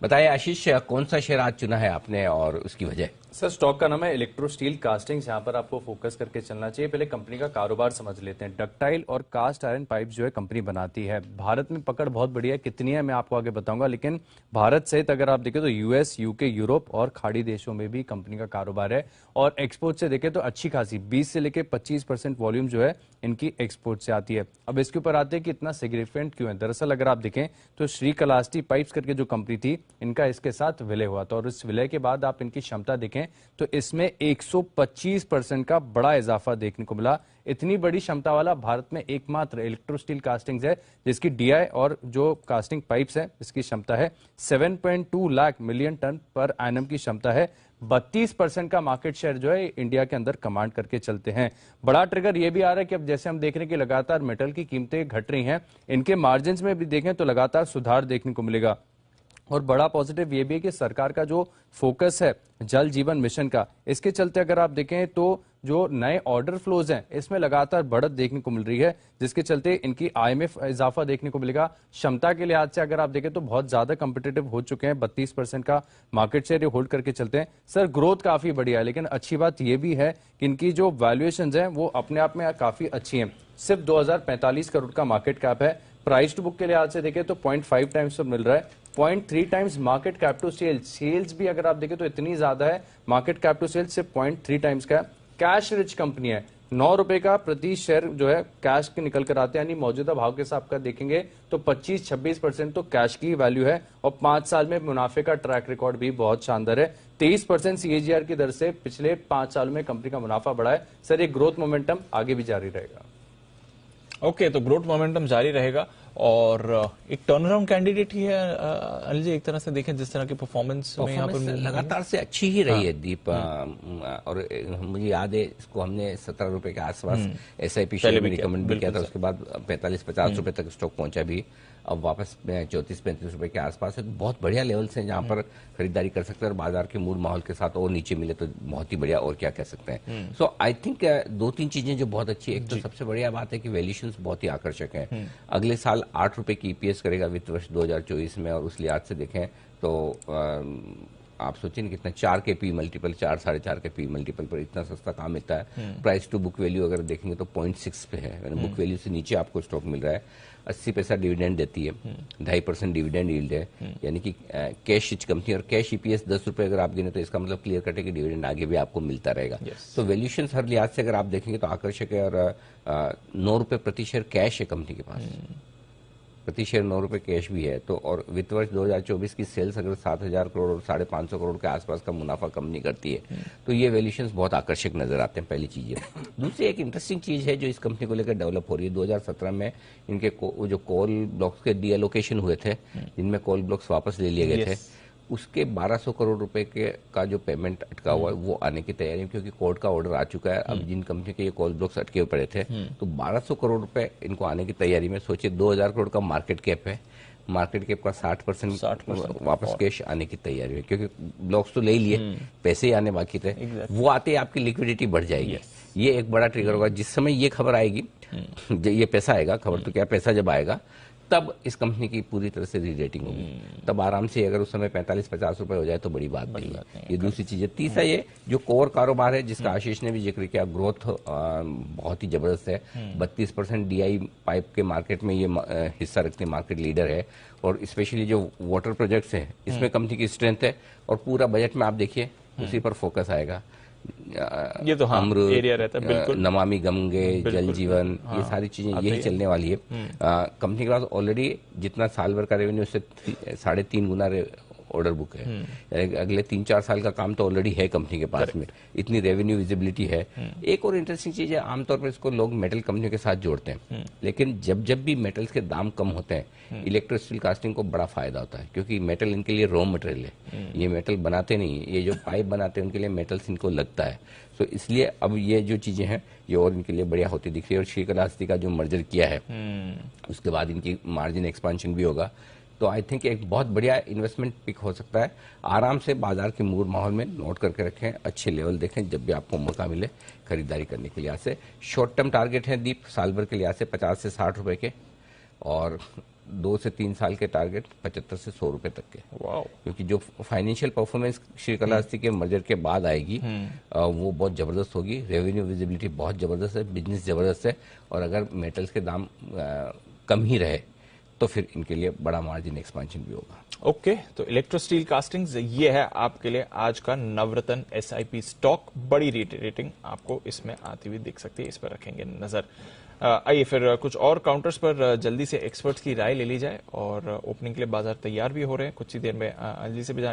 बताइए आशीष, कौन सा शेयर आज चुना है आपने और उसकी वजह? सर स्टॉक का नाम है इलेक्ट्रो स्टील कास्टिंग्स। यहाँ पर आपको फोकस करके चलना चाहिए। पहले कंपनी का कारोबार समझ लेते हैं। डक्टाइल और कास्ट आयरन पाइप जो है कंपनी बनाती है। भारत में पकड़ बहुत बढ़िया है, कितनी है मैं आपको आगे बताऊंगा, लेकिन भारत सहित अगर आप देखें तो यूएस, यूके, यूरोप और खाड़ी देशों में भी कंपनी का कारोबार है। और एक्सपोर्ट से देखें तो अच्छी खासी 20 से लेकर 25% वॉल्यूम जो है इनकी एक्सपोर्ट से आती है। अब इसके ऊपर आते हैं कि इतना सिग्निफिकेंट क्यों है। दरअसल अगर आप देखें तो श्रीकलाष्टी पाइप्स करके जो कंपनी थी, इनका इसके साथ विलय हुआ था और इस विलय के बाद आप इनकी क्षमता देखें तो इसमें 125% का बड़ा इजाफा देखने को मिला। इतनी बड़ी क्षमता वाला भारत में एकमात्र इलेक्ट्रो स्टील कास्टिंग्स है, जिसकी डीआई और जो कास्टिंग पाइप्स है इसकी क्षमता है 7.2 लाख मिलियन टन पर एनम की क्षमता है। 32% का मार्केट शेयर जो है इंडिया के अंदर कमांड करके चलते हैं। बड़ा ट्रिगर यह भी आ रहा है कि अब जैसे हम देख रहे हैं कि लगातार मेटल की कीमतें घट रही हैं, इनके मार्जिन्स में भी देखें तो लगातार सुधार देखने को मिलेगा। और बड़ा पॉजिटिव ये भी है कि सरकार का जो फोकस है जल जीवन मिशन का, इसके चलते अगर आप देखें तो जो नए ऑर्डर फ्लोज हैं इसमें लगातार बढ़त देखने को मिल रही है, जिसके चलते इनकी आय में इजाफा देखने को मिलेगा। क्षमता के लिहाज से अगर आप देखें तो बहुत ज्यादा कंपिटेटिव हो चुके हैं, 32% का मार्केट शेयर होल्ड करके चलते हैं। सर ग्रोथ काफी बढ़िया है, लेकिन अच्छी बात यह भी है कि इनकी जो वैल्यूएशन है वो अपने आप में काफी अच्छी है। सिर्फ 2045 करोड़ का मार्केट कैप है। प्राइस टू बुक के लिहाज से देखें तो 0.5 टाइम्स पर मिल रहा है। 0.3 times market cap to sales भी अगर आप देखें तो इतनी ज्यादा है। मार्केट कैप टू सेल्स सिर्फ 0.3 टाइम्स का है। कैश रिच कंपनी है। 9 रुपए का प्रति शेयर जो है कैश के निकल कर आते हैं, यानी मौजूदा भाव के हिसाब का देखेंगे तो 25-26% तो कैश की वैल्यू है। और 5 साल में मुनाफे का ट्रैक रिकॉर्ड भी बहुत शानदार है। 23% CAGR की दर से पिछले 5 सालों में कंपनी का मुनाफा बढ़ा है। सर ये ग्रोथ मोमेंटम आगे भी जारी रहेगा। ओके, तो ग्रोथ मोमेंटम जारी रहेगा और एक टर्न अराउंड कैंडिडेट ही है अनिल जी, एक तरह से देखें जिस तरह की परफॉर्मेंस में यहाँ पर लगातार से अच्छी ही रही है दीप। और मुझे याद है इसको हमने 17 रुपए के आसपास SIP शेयर में रिकमेंड भी किया था। उसके बाद 45-50 रुपए तक स्टॉक पहुंचा भी। अब वापस 34-35 रुपए के आसपास है। बहुत बढ़िया लेवल्स हैं जहां पर खरीदारी कर सकते हैं और बाजार के मूड माहौल के साथ और नीचे मिले तो बहुत ही बढ़िया, और क्या कह सकते हैं। सो आई थिंक 2-3 चीजें जो बहुत अच्छी है। एक तो सबसे बढ़िया बात है कि वैल्यूएशंस बहुत ही आकर्षक हैं। अगले साल 8 रुपए की EPS करेगा वित्त वर्ष 2024 में, और उस लिहाज से देखें तो आप सोचिए कितना 4 के पी मल्टीपल, 4-4.5 के पी मल्टीपल पर इतना सस्ता काम मिलता है। प्राइस टू बुक वैल्यू अगर देखेंगे तो 0.6 पे है, बुक वैल्यू से नीचे आपको स्टॉक मिल रहा है। 80 पैसा डिविडेंड देती है, 2.5% डिविडेंड यील्ड है, यानी कि कैश रिच कंपनी। और कैश EPS 10 रुपए अगर आप गिने तो इसका मतलब क्लियर कट है कि डिविडेंड आगे भी आपको मिलता रहेगा। तो वैल्यूएशन हर लिहाज से अगर आप देखेंगे तो आकर्षक है। और 9 रुपए प्रति शेयर कैश है कंपनी के पास, प्रति शेयर 9 रुपए कैश भी है। तो और वित्त वर्ष 2024 की सेल्स अगर 7,000 करोड़ और 550 करोड़ के आसपास का मुनाफा कंपनी करती है तो ये वैल्यूएशंस बहुत आकर्षक नजर आते हैं, पहली चीज है। दूसरी एक इंटरेस्टिंग चीज है जो इस कंपनी को लेकर डेवलप हो रही है। 2017 में इनके जो कोल ब्लॉक्स के डीएलोकेशन हुए थे, जिनमें कोल ब्लॉक्स वापस ले लिए गए थे, उसके 1200 करोड़ रुपए का जो पेमेंट अटका हुआ है वो आने की तैयारी है, क्योंकि कोर्ट का ऑर्डर आ चुका है। अब जिन कंपनी के ये कोल ब्लॉक्स अटके पड़े थे तो 1200 करोड़ रुपए इनको आने की तैयारी में। सोचिए 2000 करोड़ का मार्केट कैप है, मार्केट कैप का 60% वापस कैश आने की तैयारी है, क्योंकि ब्लॉक्स तो ले ही लिए, पैसे ही आने बाकी थे। वो आते ही आपकी लिक्विडिटी बढ़ जाएगी। ये एक बड़ा ट्रिगर होगा। जिस समय ये खबर आएगी, ये पैसा आएगा, खबर तो क्या, पैसा जब आएगा तब इस कंपनी की पूरी तरह से री रेटिंग होगी। तब आराम से अगर उस समय 45-50 रुपए हो जाए तो बड़ी बात नहीं है। ये दूसरी चीज है। तीसरा ये जो कोर कारोबार है जिसका आशीष ने भी जिक्र किया, ग्रोथ बहुत ही जबरदस्त है। 32% DI पाइप के मार्केट में ये हिस्सा रखते हैं, मार्केट लीडर है। और स्पेशली जो वाटर प्रोजेक्ट्स हैं इसमें कंपनी की स्ट्रेंथ है। और पूरा बजट में आप देखिए उसी पर फोकस आएगा। ये तो अमृत एरिया रहता है, बिल्कुल। नमामि गंगे, जल जीवन, ये सारी चीजें यही चलने वाली है। कंपनी के पास ऑलरेडी जितना साल भर का रेवेन्यू उससे 3.5 गुना ऑर्डर बुक है। अगले 3-4 साल का काम तो ऑलरेडी है कंपनी के पास में, इतनी रेवेन्यू विजिबिलिटी है। एक और इंटरेस्टिंग चीज है, आमतौर पर इसको लोग मेटल कंपनियों के साथ जोड़ते हैं, लेकिन जब जब भी मेटल्स के दाम कम होते हैं इलेक्ट्रो स्टील कास्टिंग को बड़ा फायदा होता है, क्योंकि मेटल इनके लिए रॉ मटेरियल है। ये मेटल बनाते नहीं, ये जो पाइप बनाते हैं उनके लिए मेटल्स इनको लगता है। तो इसलिए अब ये जो चीजें हैं ये और इनके लिए बढ़िया होती दिख रही है। और श्रीकलाष्टी का जो मर्जर किया है उसके बाद इनकी मार्जिन एक्सपांशन भी होगा। तो आई थिंक एक बहुत बढ़िया इन्वेस्टमेंट पिक हो सकता है। आराम से बाजार के मूड माहौल में नोट करके रखें, अच्छे लेवल देखें, जब भी आपको मौका मिले खरीदारी करने के लिहाज से। शॉर्ट टर्म टारगेट है दीप साल भर के लिहाज से 50 से 60 रुपए के, और 2 से 3 साल के टारगेट 75 से 100 रुपए तक के, वाओ। क्योंकि जो फाइनेंशियल परफॉर्मेंस श्रीकालाहस्ती के मर्जर के बाद आएगी वो बहुत जबरदस्त होगी। रेवेन्यू विजिबिलिटी बहुत जबरदस्त है, बिजनेस जबरदस्त है, और अगर मेटल्स के दाम कम ही रहे तो फिर इनके लिए बड़ा मार्जिन एक्सपेंशन भी होगा। ओके, तो इलेक्ट्रो स्टील कास्टिंग्स ये है आपके लिए आज का नवरत्न एसआईपी स्टॉक। बड़ी रेटिंग आपको इसमें आती हुई दिख सकती है, इस पर रखेंगे नजर। आइए फिर कुछ और काउंटर्स पर जल्दी से एक्सपर्ट्स की राय ले ली जाए, और ओपनिंग के लिए बाजार तैयार भी हो रहे हैं। कुछ ही देर में जल्दी से भी जाने